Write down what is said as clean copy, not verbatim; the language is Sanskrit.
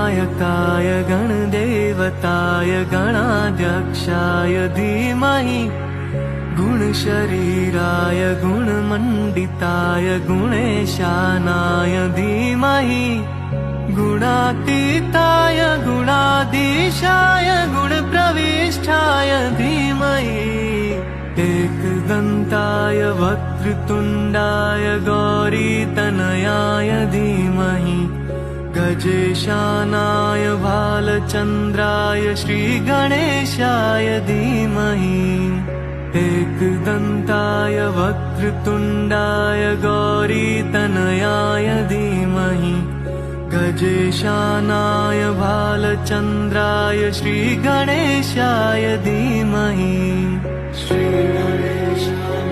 गणनायकाय गणदेवताय गणाध्यक्षाय धीमहि गुणशरीराय गुणमण्डिताय गुणेशानाय धीमहि गुणातीताय गुणाधीशाय गुणप्रविष्टाय धीमहि एकदन्ताय वक्रतुण्डाय गौरीतनयाय धीमहि गजेशानाय भालचन्द्राय श्रीगणेशाय धीमहि एकदन्ताय वक्रतुण्डाय गौरीतनयाय धीमहि गजेशानाय भालचन्द्राय श्रीगणेशाय धीमहि श्रीगणेशाय